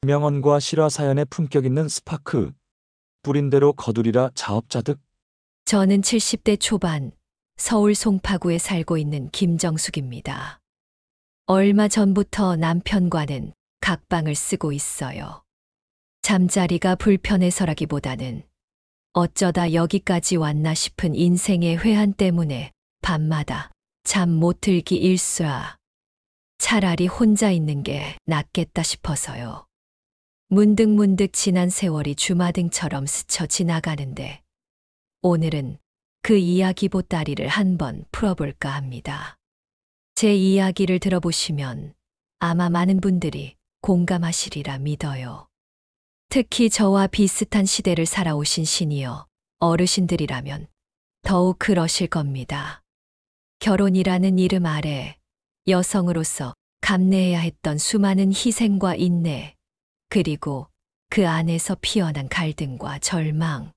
명언과 실화 사연의 품격 있는 스파크. 뿌린 대로 거두리라 자업자득. 저는 70대 초반 서울 송파구에 살고 있는 김정숙입니다. 얼마 전부터 남편과는 각방을 쓰고 있어요. 잠자리가 불편해서라기보다는 어쩌다 여기까지 왔나 싶은 인생의 회한 때문에 밤마다 잠 못 들기 일쑤야. 차라리 혼자 있는 게 낫겠다 싶어서요. 문득문득 지난 세월이 주마등처럼 스쳐 지나가는데 오늘은 그 이야기 보따리를 한번 풀어볼까 합니다. 제 이야기를 들어보시면 아마 많은 분들이 공감하시리라 믿어요. 특히 저와 비슷한 시대를 살아오신 시니어 어르신들이라면 더욱 그러실 겁니다. 결혼이라는 이름 아래 여성으로서 감내해야 했던 수많은 희생과 인내, 그리고 그 안에서 피어난 갈등과 절망.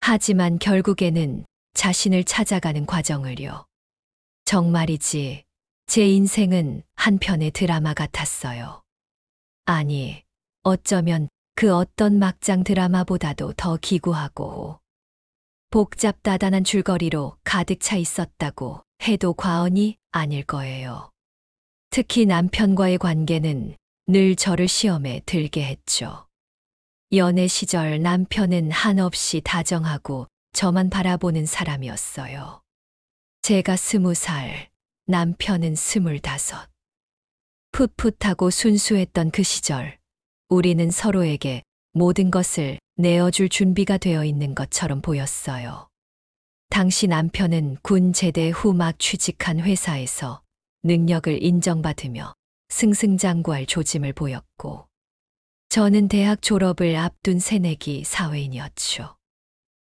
하지만 결국에는 자신을 찾아가는 과정을요. 정말이지, 제 인생은 한편의 드라마 같았어요. 아니, 어쩌면 그 어떤 막장 드라마보다도 더 기구하고 복잡다단한 줄거리로 가득 차 있었다고 해도 과언이 아닐 거예요. 특히 남편과의 관계는 늘 저를 시험에 들게 했죠. 연애 시절 남편은 한없이 다정하고 저만 바라보는 사람이었어요. 제가 20살, 남편은 25. 풋풋하고 순수했던 그 시절, 우리는 서로에게 모든 것을 내어줄 준비가 되어 있는 것처럼 보였어요. 당시 남편은 군 제대 후 막 취직한 회사에서 능력을 인정받으며 승승장구할 조짐을 보였고, 저는 대학 졸업을 앞둔 새내기 사회인이었죠.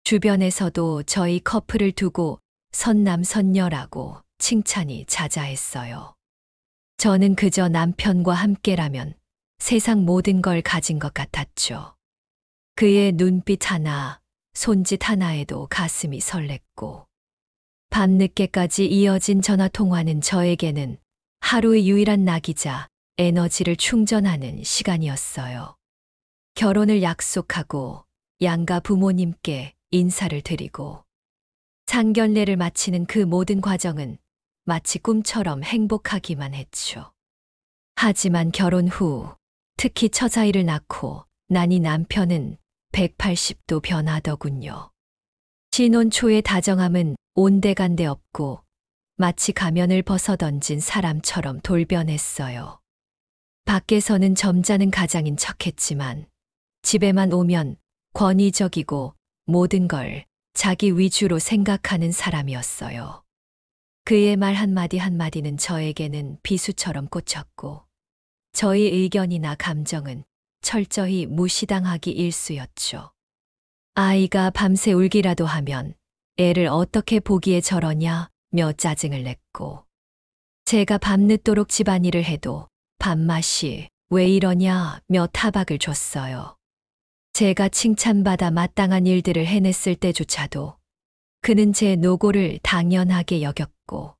주변에서도 저희 커플을 두고 선남선녀라고 칭찬이 자자했어요. 저는 그저 남편과 함께라면 세상 모든 걸 가진 것 같았죠. 그의 눈빛 하나, 손짓 하나에도 가슴이 설렜고, 밤늦게까지 이어진 전화통화는 저에게는 하루의 유일한 낙이자 에너지를 충전하는 시간이었어요. 결혼을 약속하고 양가 부모님께 인사를 드리고 상견례를 마치는 그 모든 과정은 마치 꿈처럼 행복하기만 했죠. 하지만 결혼 후, 특히 처자아이를 낳고 나니 남편은 180도 변하더군요. 신혼 초의 다정함은 온데간데 없고 마치 가면을 벗어던진 사람처럼 돌변했어요. 밖에서는 점잖은 가장인 척했지만 집에만 오면 권위적이고 모든 걸 자기 위주로 생각하는 사람이었어요. 그의 말 한마디 한마디는 저에게는 비수처럼 꽂혔고 저희 의견이나 감정은 철저히 무시당하기 일쑤였죠. 아이가 밤새 울기라도 하면 애를 어떻게 보기에 저러냐 며 짜증을 냈고, 제가 밤늦도록 집안일을 해도 밥맛이 왜 이러냐 며 타박을 줬어요. 제가 칭찬받아 마땅한 일들을 해냈을 때조차도 그는 제 노고를 당연하게 여겼고,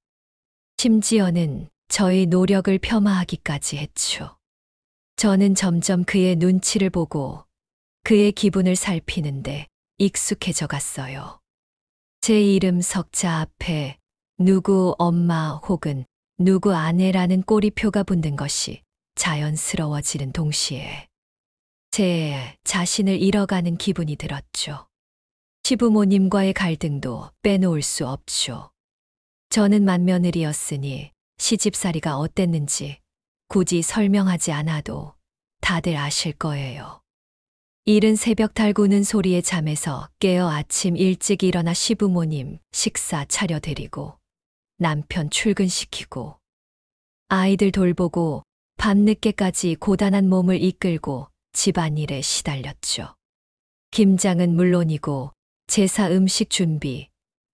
심지어는 저의 노력을 폄하하기까지 했죠. 저는 점점 그의 눈치를 보고 그의 기분을 살피는데 익숙해져 갔어요. 제 이름 석자 앞에 누구 엄마 혹은 누구 아내라는 꼬리표가 붙는 것이 자연스러워지는 동시에 제 자신을 잃어가는 기분이 들었죠. 시부모님과의 갈등도 빼놓을 수 없죠. 저는 맏며느리였으니 시집살이가 어땠는지 굳이 설명하지 않아도 다들 아실 거예요. 이른 새벽 달구는 소리에 잠에서 깨어 아침 일찍 일어나 시부모님 식사 차려드리고 남편 출근시키고 아이들 돌보고 밤늦게까지 고단한 몸을 이끌고 집안일에 시달렸죠. 김장은 물론이고 제사 음식 준비,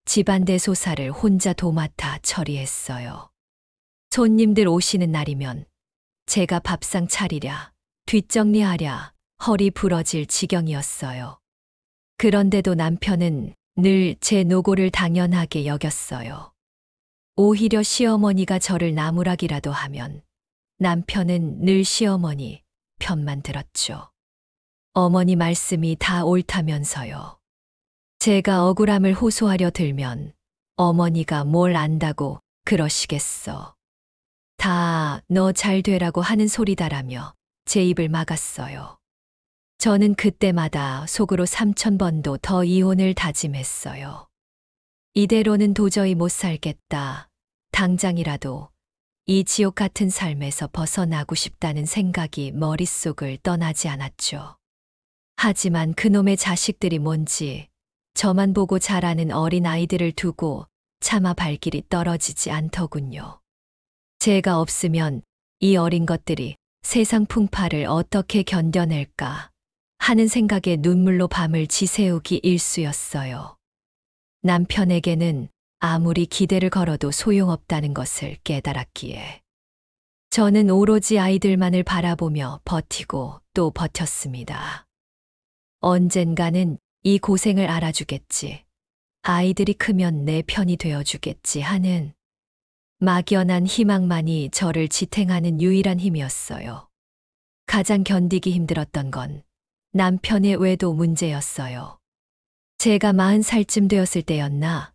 집안 대소사를 혼자 도맡아 처리했어요. 손님들 오시는 날이면 제가 밥상 차리랴, 뒷정리하랴 허리 부러질 지경이었어요. 그런데도 남편은 늘 제 노고를 당연하게 여겼어요. 오히려 시어머니가 저를 나무라기라도 하면 남편은 늘 시어머니 편만 들었죠. 어머니 말씀이 다 옳다면서요. 제가 억울함을 호소하려 들면 어머니가 뭘 안다고 그러시겠어. 다 너 잘 되라고 하는 소리다라며 제 입을 막았어요. 저는 그때마다 속으로 3,000번도 더 이혼을 다짐했어요. 이대로는 도저히 못 살겠다. 당장이라도 이 지옥 같은 삶에서 벗어나고 싶다는 생각이 머릿속을 떠나지 않았죠. 하지만 그놈의 자식들이 뭔지 저만 보고 자라는 어린 아이들을 두고 차마 발길이 떨어지지 않더군요. 제가 없으면 이 어린 것들이 세상 풍파를 어떻게 견뎌낼까 하는 생각에 눈물로 밤을 지새우기 일쑤였어요. 남편에게는 아무리 기대를 걸어도 소용없다는 것을 깨달았기에 저는 오로지 아이들만을 바라보며 버티고 또 버텼습니다. 언젠가는 이 고생을 알아주겠지. 아이들이 크면 내 편이 되어주겠지 하는 막연한 희망만이 저를 지탱하는 유일한 힘이었어요. 가장 견디기 힘들었던 건 남편의 외도 문제였어요. 제가 40살쯤 되었을 때였나?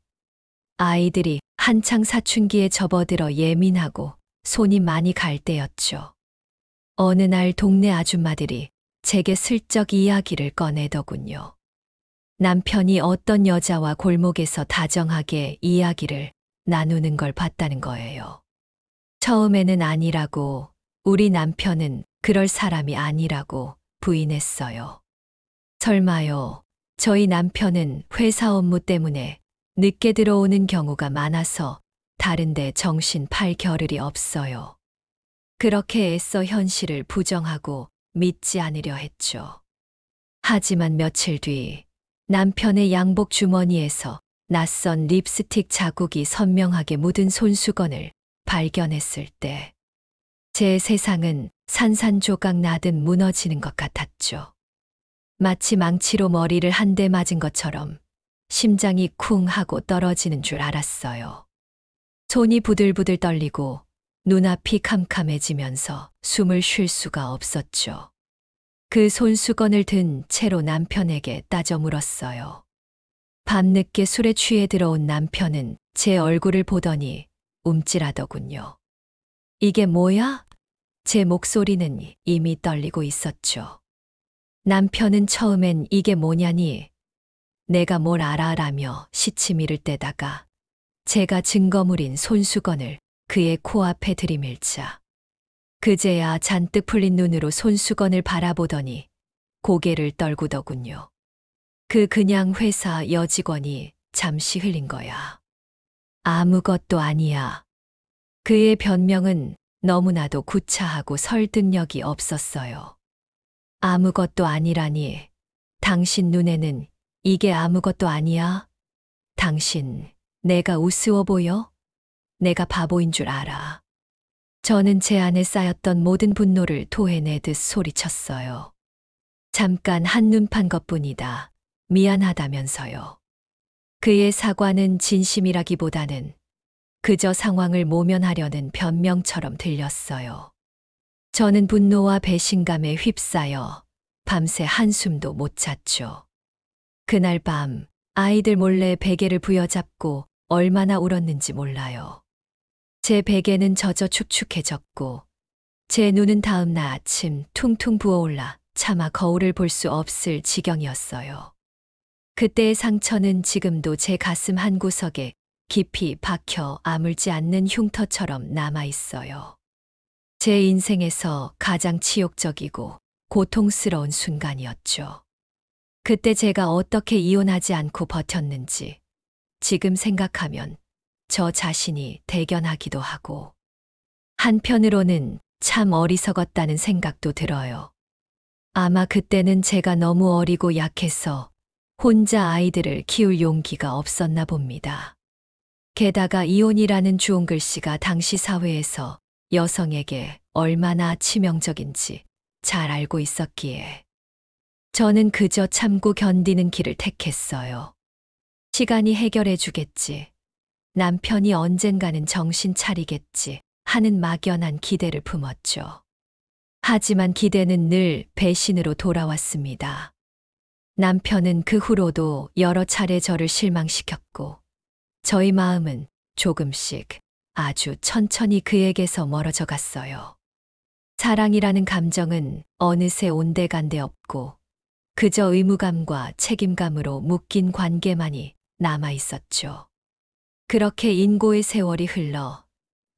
아이들이 한창 사춘기에 접어들어 예민하고 손이 많이 갈 때였죠. 어느 날 동네 아줌마들이 제게 슬쩍 이야기를 꺼내더군요. 남편이 어떤 여자와 골목에서 다정하게 이야기를 나누는 걸 봤다는 거예요. 처음에는 아니라고, 우리 남편은 그럴 사람이 아니라고 부인했어요. 설마요, 저희 남편은 회사 업무 때문에 늦게 들어오는 경우가 많아서 다른데 정신 팔 겨를이 없어요. 그렇게 애써 현실을 부정하고 믿지 않으려 했죠. 하지만 며칠 뒤 남편의 양복 주머니에서 낯선 립스틱 자국이 선명하게 묻은 손수건을 발견했을 때 제 세상은 산산조각 나듯 무너지는 것 같았죠. 마치 망치로 머리를 한 대 맞은 것처럼 심장이 쿵 하고 떨어지는 줄 알았어요. 손이 부들부들 떨리고 눈앞이 캄캄해지면서 숨을 쉴 수가 없었죠. 그 손수건을 든 채로 남편에게 따져 물었어요. 밤늦게 술에 취해 들어온 남편은 제 얼굴을 보더니 움찔하더군요. 이게 뭐야? 제 목소리는 이미 떨리고 있었죠. 남편은 처음엔 이게 뭐냐니 내가 뭘 알아라며 시치미를 떼다가 제가 증거물인 손수건을 그의 코앞에 들이밀자 그제야 잔뜩 풀린 눈으로 손수건을 바라보더니 고개를 떨구더군요. 그냥 회사 여직원이 잠시 흘린 거야. 아무것도 아니야. 그의 변명은 너무나도 구차하고 설득력이 없었어요. 아무것도 아니라니. 당신 눈에는 이게 아무것도 아니야? 당신, 내가 우스워 보여? 내가 바보인 줄 알아. 저는 제 안에 쌓였던 모든 분노를 토해내듯 소리쳤어요. 잠깐 한눈 판 것뿐이다. 미안하다면서요. 그의 사과는 진심이라기보다는 그저 상황을 모면하려는 변명처럼 들렸어요. 저는 분노와 배신감에 휩싸여 밤새 한숨도 못 잤죠. 그날 밤 아이들 몰래 베개를 부여잡고 얼마나 울었는지 몰라요. 제 베개는 젖어 축축해졌고 제 눈은 다음 날 아침 퉁퉁 부어올라 차마 거울을 볼 수 없을 지경이었어요. 그때의 상처는 지금도 제 가슴 한구석에 깊이 박혀 아물지 않는 흉터처럼 남아 있어요. 제 인생에서 가장 치욕적이고 고통스러운 순간이었죠. 그때 제가 어떻게 이혼하지 않고 버텼는지 지금 생각하면 저 자신이 대견하기도 하고 한편으로는 참 어리석었다는 생각도 들어요. 아마 그때는 제가 너무 어리고 약해서 혼자 아이들을 키울 용기가 없었나 봅니다. 게다가 이혼이라는 주홍 글씨가 당시 사회에서 여성에게 얼마나 치명적인지 잘 알고 있었기에 저는 그저 참고 견디는 길을 택했어요. 시간이 해결해 주겠지. 남편이 언젠가는 정신 차리겠지 하는 막연한 기대를 품었죠. 하지만 기대는 늘 배신으로 돌아왔습니다. 남편은 그 후로도 여러 차례 저를 실망시켰고, 저희 마음은 조금씩 아주 천천히 그에게서 멀어져 갔어요. 사랑이라는 감정은 어느새 온데간데 없고, 그저 의무감과 책임감으로 묶인 관계만이 남아 있었죠. 그렇게 인고의 세월이 흘러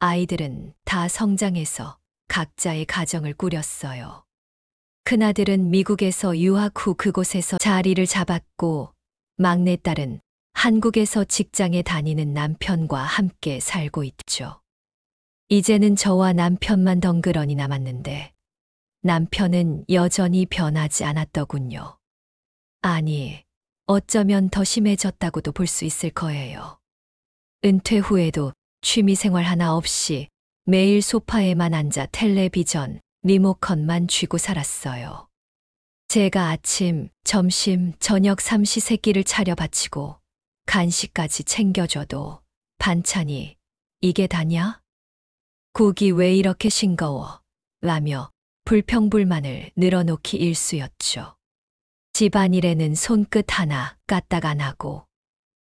아이들은 다 성장해서 각자의 가정을 꾸렸어요. 큰아들은 미국에서 유학 후 그곳에서 자리를 잡았고, 막내딸은 한국에서 직장에 다니는 남편과 함께 살고 있죠. 이제는 저와 남편만 덩그러니 남았는데, 남편은 여전히 변하지 않았더군요. 아니, 어쩌면 더 심해졌다고도 볼 수 있을 거예요. 은퇴 후에도 취미생활 하나 없이 매일 소파에만 앉아 텔레비전, 리모컨만 쥐고 살았어요. 제가 아침, 점심, 저녁 삼시세끼를 차려 바치고 간식까지 챙겨줘도 반찬이 이게 다냐? 국이 왜 이렇게 싱거워? 라며 불평불만을 늘어놓기 일쑤였죠. 집안일에는 손끝 하나 까딱 안 하고,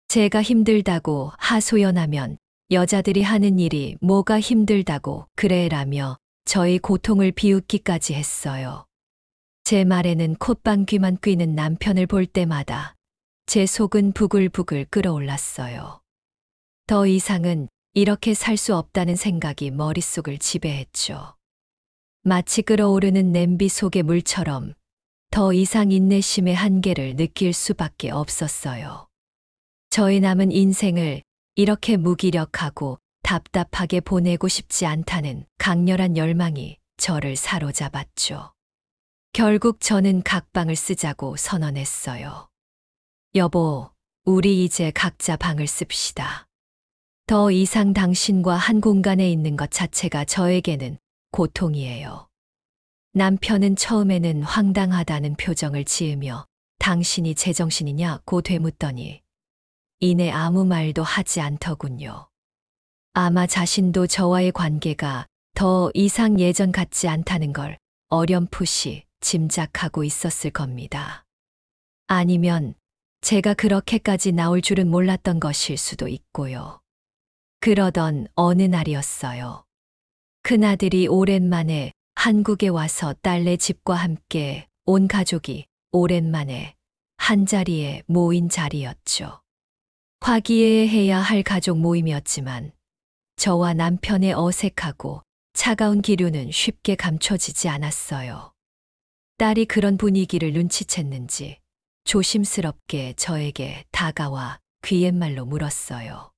제가 힘들다고 하소연하면 여자들이 하는 일이 뭐가 힘들다고 그래라며 저의 고통을 비웃기까지 했어요. 제 말에는 콧방귀만 뀌는 남편을 볼 때마다 제 속은 부글부글 끓어올랐어요. 더 이상은 이렇게 살 수 없다는 생각이 머릿속을 지배했죠. 마치 끓어오르는 냄비 속의 물처럼 더 이상 인내심의 한계를 느낄 수밖에 없었어요. 저의 남은 인생을 이렇게 무기력하고 답답하게 보내고 싶지 않다는 강렬한 열망이 저를 사로잡았죠. 결국 저는 각방을 쓰자고 선언했어요. 여보, 우리 이제 각자 방을 씁시다. 더 이상 당신과 한 공간에 있는 것 자체가 저에게는 고통이에요. 남편은 처음에는 황당하다는 표정을 지으며 당신이 제정신이냐고 되묻더니 이내 아무 말도 하지 않더군요. 아마 자신도 저와의 관계가 더 이상 예전 같지 않다는 걸 어렴풋이 짐작하고 있었을 겁니다. 아니면 제가 그렇게까지 나올 줄은 몰랐던 것일 수도 있고요. 그러던 어느 날이었어요. 큰아들이 오랜만에 한국에 와서 딸네 집과 함께 온 가족이 오랜만에 한자리에 모인 자리였죠. 화기애애해야 할 가족 모임이었지만 저와 남편의 어색하고 차가운 기류는 쉽게 감춰지지 않았어요. 딸이 그런 분위기를 눈치챘는지 조심스럽게 저에게 다가와 귀옛말로 물었어요.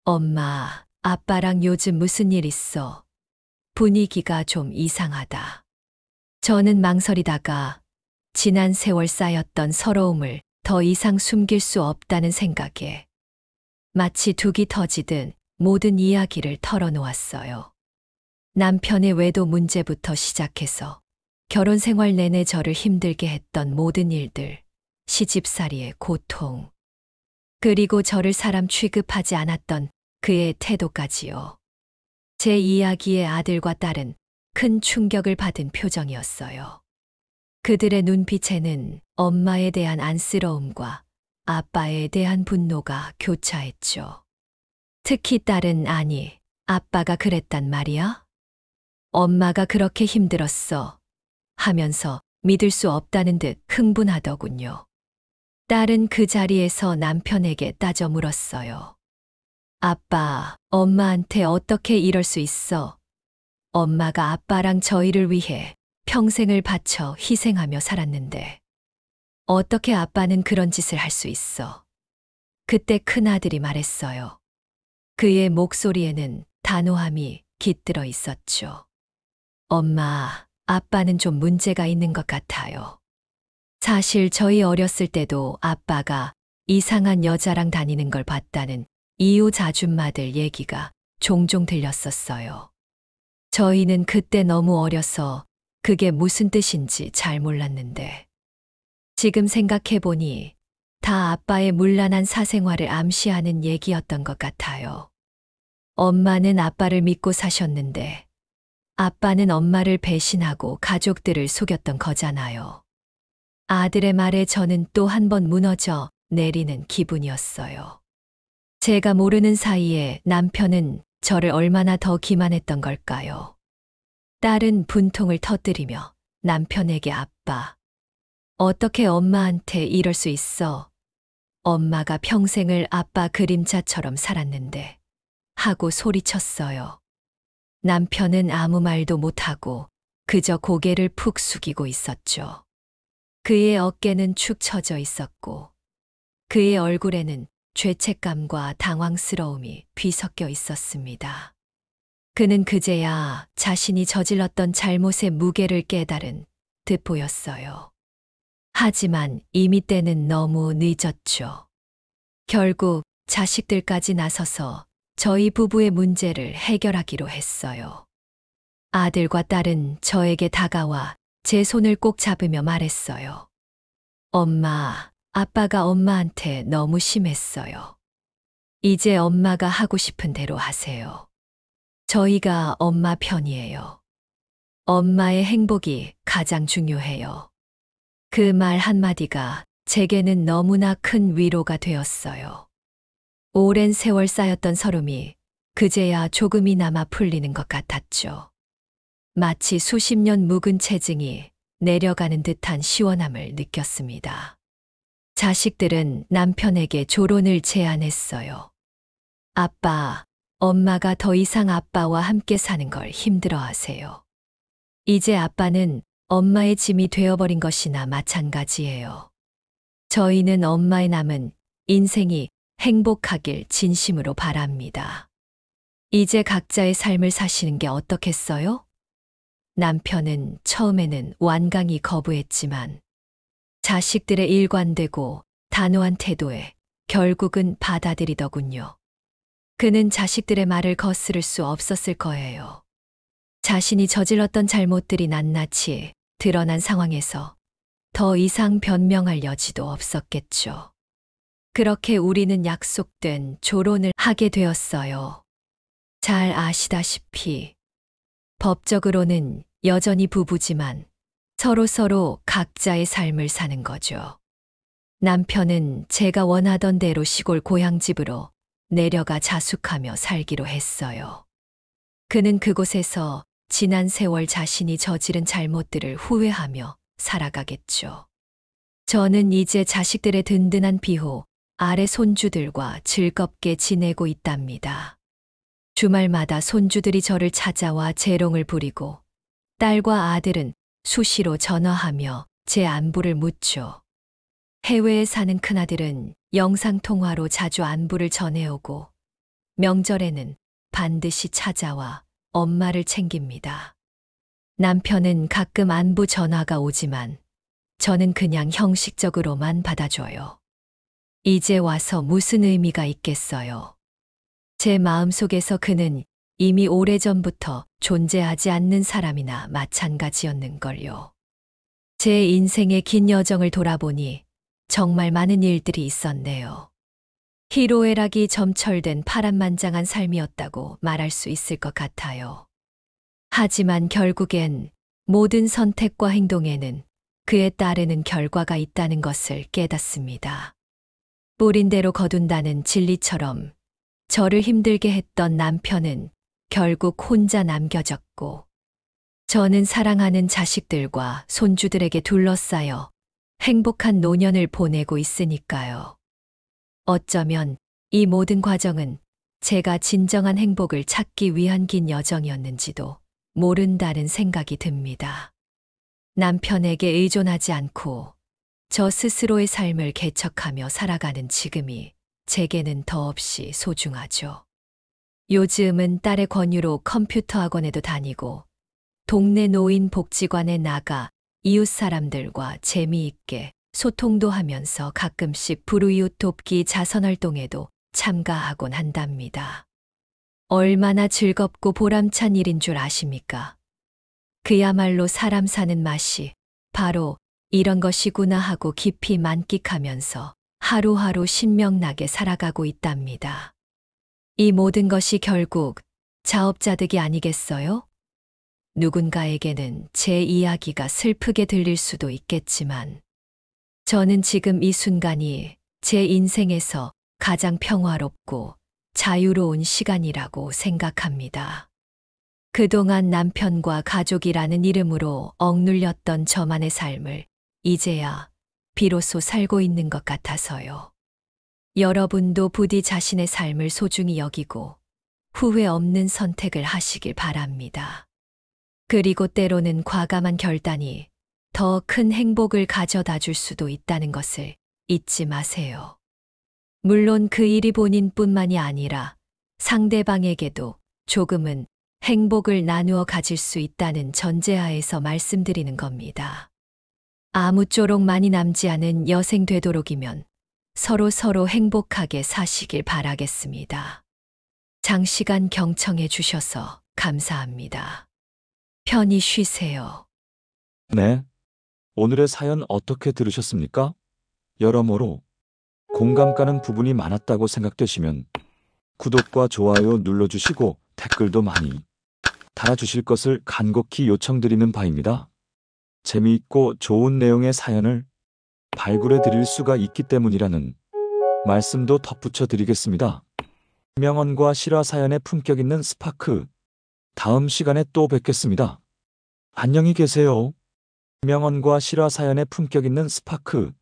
엄마, 아빠랑 요즘 무슨 일 있어? 분위기가 좀 이상하다. 저는 망설이다가 지난 세월 쌓였던 서러움을 더 이상 숨길 수 없다는 생각에 마치 둑이 터지듯 모든 이야기를 털어놓았어요. 남편의 외도 문제부터 시작해서 결혼 생활 내내 저를 힘들게 했던 모든 일들, 시집살이의 고통, 그리고 저를 사람 취급하지 않았던 그의 태도까지요. 제 이야기에 아들과 딸은 큰 충격을 받은 표정이었어요. 그들의 눈빛에는 엄마에 대한 안쓰러움과 아빠에 대한 분노가 교차했죠. 특히 딸은 아니, 아빠가 그랬단 말이야? 엄마가 그렇게 힘들었어 하면서 믿을 수 없다는 듯 흥분하더군요. 딸은 그 자리에서 남편에게 따져 물었어요. 아빠, 엄마한테 어떻게 이럴 수 있어? 엄마가 아빠랑 저희를 위해 평생을 바쳐 희생하며 살았는데 어떻게 아빠는 그런 짓을 할 수 있어? 그때 큰아들이 말했어요. 그의 목소리에는 단호함이 깃들어 있었죠. 엄마, 아빠는 좀 문제가 있는 것 같아요. 사실 저희 어렸을 때도 아빠가 이상한 여자랑 다니는 걸 봤다는 이웃 아줌마들 얘기가 종종 들렸었어요. 저희는 그때 너무 어려서 그게 무슨 뜻인지 잘 몰랐는데 지금 생각해보니 다 아빠의 문란한 사생활을 암시하는 얘기였던 것 같아요. 엄마는 아빠를 믿고 사셨는데 아빠는 엄마를 배신하고 가족들을 속였던 거잖아요. 아들의 말에 저는 또 한 번 무너져 내리는 기분이었어요. 제가 모르는 사이에 남편은 저를 얼마나 더 기만했던 걸까요? 딸은 분통을 터뜨리며 남편에게 아빠, 어떻게 엄마한테 이럴 수 있어? 엄마가 평생을 아빠 그림자처럼 살았는데 하고 소리쳤어요. 남편은 아무 말도 못하고 그저 고개를 푹 숙이고 있었죠. 그의 어깨는 축 처져 있었고 그의 얼굴에는 죄책감과 당황스러움이 뒤섞여 있었습니다. 그는 그제야 자신이 저질렀던 잘못의 무게를 깨달은 듯 보였어요. 하지만 이미 때는 너무 늦었죠. 결국 자식들까지 나서서 저희 부부의 문제를 해결하기로 했어요. 아들과 딸은 저에게 다가와 제 손을 꼭 잡으며 말했어요. 엄마, 아빠가 엄마한테 너무 심했어요. 이제 엄마가 하고 싶은 대로 하세요. 저희가 엄마 편이에요. 엄마의 행복이 가장 중요해요. 그 말 한마디가 제게는 너무나 큰 위로가 되었어요. 오랜 세월 쌓였던 서름이 그제야 조금이나마 풀리는 것 같았죠. 마치 수십 년 묵은 체증이 내려가는 듯한 시원함을 느꼈습니다. 자식들은 남편에게 조론을 제안했어요. 아빠, 엄마가 더 이상 아빠와 함께 사는 걸 힘들어하세요. 이제 아빠는 엄마의 짐이 되어버린 것이나 마찬가지예요. 저희는 엄마의 남은 인생이 행복하길 진심으로 바랍니다. 이제 각자의 삶을 사시는 게 어떻겠어요? 남편은 처음에는 완강히 거부했지만 자식들의 일관되고 단호한 태도에 결국은 받아들이더군요. 그는 자식들의 말을 거스를 수 없었을 거예요. 자신이 저질렀던 잘못들이 낱낱이 드러난 상황에서 더 이상 변명할 여지도 없었겠죠. 그렇게 우리는 약속된 조론을 하게 되었어요. 잘 아시다시피 법적으로는 여전히 부부지만 서로 각자의 삶을 사는 거죠. 남편은 제가 원하던 대로 시골 고향집으로 내려가 자숙하며 살기로 했어요. 그는 그곳에서 지난 세월 자신이 저지른 잘못들을 후회하며 살아가겠죠. 저는 이제 자식들의 든든한 비호 아래 손주들과 즐겁게 지내고 있답니다. 주말마다 손주들이 저를 찾아와 재롱을 부리고 딸과 아들은 수시로 전화하며 제 안부를 묻죠. 해외에 사는 큰아들은 영상통화로 자주 안부를 전해오고 명절에는 반드시 찾아와 엄마를 챙깁니다. 남편은 가끔 안부 전화가 오지만 저는 그냥 형식적으로만 받아줘요. 이제 와서 무슨 의미가 있겠어요. 제 마음속에서 그는 이미 오래전부터 존재하지 않는 사람이나 마찬가지였는걸요. 제 인생의 긴 여정을 돌아보니 정말 많은 일들이 있었네요. 희로애락이 점철된 파란만장한 삶이었다고 말할 수 있을 것 같아요. 하지만 결국엔 모든 선택과 행동에는 그에 따르는 결과가 있다는 것을 깨닫습니다. 뿌린 대로 거둔다는 진리처럼 저를 힘들게 했던 남편은 결국 혼자 남겨졌고 저는 사랑하는 자식들과 손주들에게 둘러싸여 행복한 노년을 보내고 있으니까요. 어쩌면 이 모든 과정은 제가 진정한 행복을 찾기 위한 긴 여정이었는지도 모른다는 생각이 듭니다. 남편에게 의존하지 않고 저 스스로의 삶을 개척하며 살아가는 지금이 제게는 더없이 소중하죠. 요즘은 딸의 권유로 컴퓨터 학원에도 다니고 동네 노인 복지관에 나가 이웃 사람들과 재미있게 소통도 하면서 가끔씩 불우이웃 돕기 자선활동에도 참가하곤 한답니다. 얼마나 즐겁고 보람찬 일인 줄 아십니까? 그야말로 사람 사는 맛이 바로 이런 것이구나 하고 깊이 만끽하면서 하루하루 신명나게 살아가고 있답니다. 이 모든 것이 결국 자업자득이 아니겠어요? 누군가에게는 제 이야기가 슬프게 들릴 수도 있겠지만, 저는 지금 이 순간이 제 인생에서 가장 평화롭고 자유로운 시간이라고 생각합니다. 그동안 남편과 가족이라는 이름으로 억눌렸던 저만의 삶을 이제야 비로소 살고 있는 것 같아서요. 여러분도 부디 자신의 삶을 소중히 여기고 후회 없는 선택을 하시길 바랍니다. 그리고 때로는 과감한 결단이 더 큰 행복을 가져다 줄 수도 있다는 것을 잊지 마세요. 물론 그 일이 본인뿐만이 아니라 상대방에게도 조금은 행복을 나누어 가질 수 있다는 전제하에서 말씀드리는 겁니다. 아무쪼록 많이 남지 않은 여생 되도록이면 서로 행복하게 사시길 바라겠습니다. 장시간 경청해 주셔서 감사합니다. 편히 쉬세요. 네. 오늘의 사연 어떻게 들으셨습니까? 여러모로 공감 가는 부분이 많았다고 생각되시면 구독과 좋아요 눌러주시고 댓글도 많이 달아주실 것을 간곡히 요청드리는 바입니다. 재미있고 좋은 내용의 사연을 발굴해 드릴 수가 있기 때문이라는 말씀도 덧붙여 드리겠습니다. 명언과 실화 사연의 품격 있는 스파크. 다음 시간에 또 뵙겠습니다. 안녕히 계세요. 명언과 실화 사연의 품격 있는 스파크.